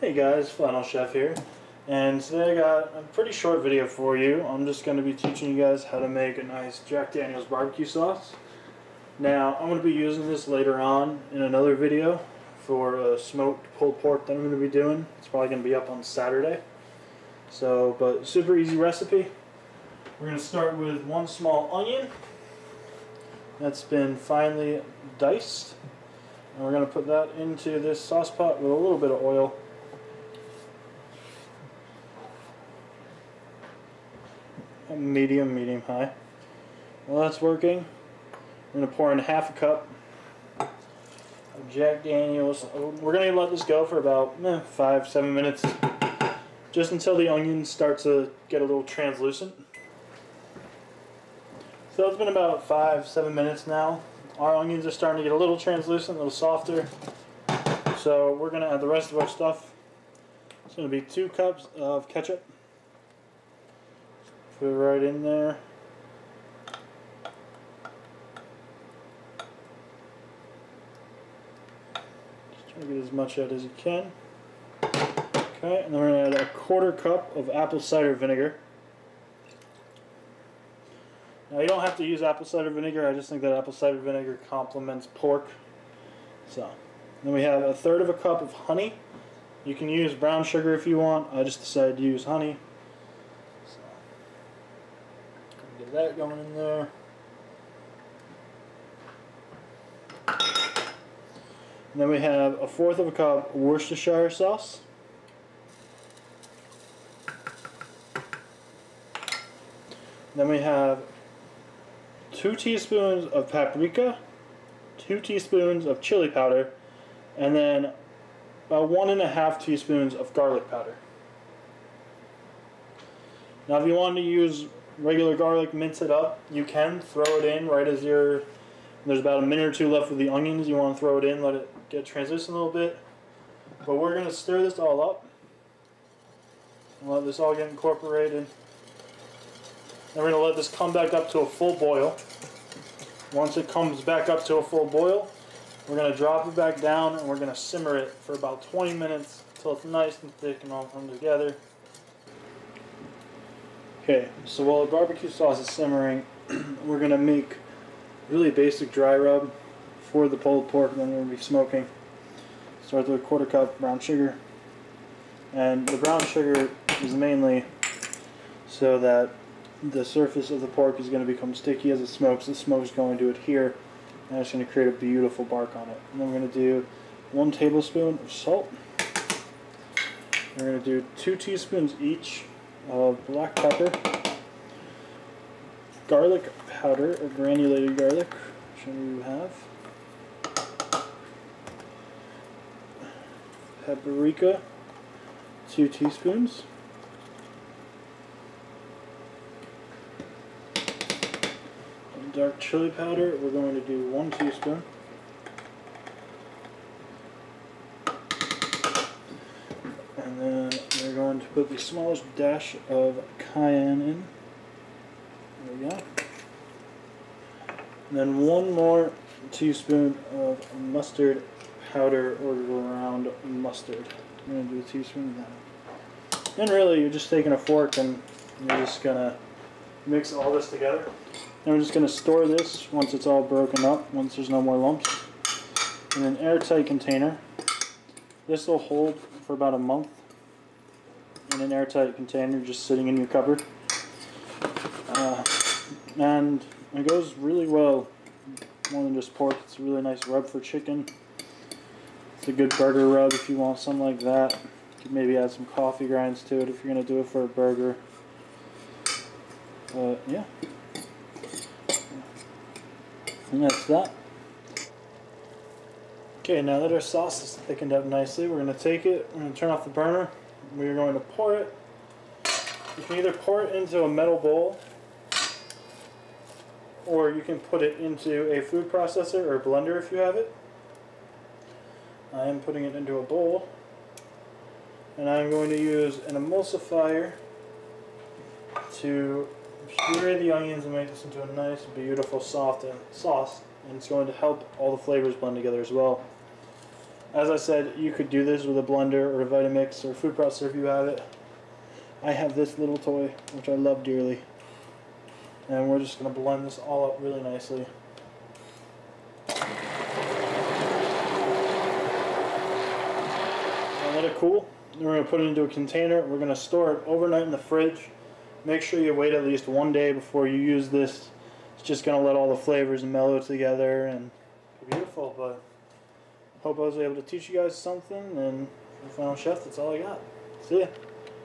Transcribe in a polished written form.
Hey guys, Final Chef here, and today I got a pretty short video for you. I'm just going to be teaching you guys how to make a nice Jack Daniel's barbecue sauce. Now, I'm going to be using this later on in another video for a smoked pulled pork that I'm going to be doing. It's probably going to be up on Saturday. But super easy recipe. We're going to start with one small onion that's been finely diced, and we're going to put that into this sauce pot with a little bit of oil. Medium high. While that's working, we're going to pour in half a cup of Jack Daniel's. We're going to let this go for about 5-7 minutes, just until the onions start to get a little translucent. So it's been about 5-7 minutes now. Our onions are starting to get a little translucent, a little softer. So we're going to add the rest of our stuff. It's going to be 2 cups of ketchup. Put it right in there. Just try to get as much out as you can. Okay, and then we're going to add a 1/4 cup of apple cider vinegar. Now you don't have to use apple cider vinegar, I just think that apple cider vinegar complements pork. So, then we have 1/3 cup of honey. You can use brown sugar if you want, I just decided to use honey. Get that going in there. And then we have 1/4 cup Worcestershire sauce. Then we have 2 teaspoons of paprika, 2 teaspoons of chili powder, and then about 1½ teaspoons of garlic powder. Now if you want to use regular garlic, mince it up, you can throw it in right as there's about a minute or 2 left with the onions. You want to throw it in, let it get translucent a little bit. But we're going to stir this all up and let this all get incorporated. Then we're going to let this come back up to a full boil. Once it comes back up to a full boil, we're going to drop it back down and we're going to simmer it for about 20 minutes until it's nice and thick and all come together. Okay, so while the barbecue sauce is simmering, we're going to make really basic dry rub for the pulled pork that we're going to be smoking. Start with 1/4 cup brown sugar. And the brown sugar is mainly so that the surface of the pork is going to become sticky as it smokes. The smoke is going to adhere, and it's going to create a beautiful bark on it. And then we're going to do 1 tablespoon of salt. We're going to do 2 teaspoons each of black pepper, garlic powder or granulated garlic, whichever you have, paprika, 2 teaspoons, and dark chili powder, we're going to do 1 teaspoon. And then we're going to put the smallest dash of cayenne in. There we go. And then 1 more teaspoon of mustard powder or ground mustard. I'm going to do a teaspoon of that. And really, you're just taking a fork and you're just going to mix all this together. And we're just going to store this once it's all broken up, once there's no more lumps, in an airtight container. This will hold for about a month in an airtight container just sitting in your cupboard. And it goes really well, more than just pork. It's a really nice rub for chicken. It's a good burger rub if you want something like that. You could maybe add some coffee grinds to it if you're going to do it for a burger. Yeah. And that's that. Okay, now that our sauce is thickened up nicely, we're going to take it, we're going to turn off the burner, we're going to pour it. You can either pour it into a metal bowl, or you can put it into a food processor or a blender if you have it. I am putting it into a bowl, and I'm going to use an emulsifier to puree the onions and make this into a nice, beautiful, soft sauce, and it's going to help all the flavors blend together as well. As I said, you could do this with a blender or a Vitamix or a food processor if you have it. I have this little toy, which I love dearly. And we're just going to blend this all up really nicely. And let it cool. Then we're going to put it into a container. We're going to store it overnight in the fridge. Make sure you wait at least 1 day before you use this. It's just going to let all the flavors mellow together and be beautiful. But hope I was able to teach you guys something. And for the Final Chef, that's all I got. See ya.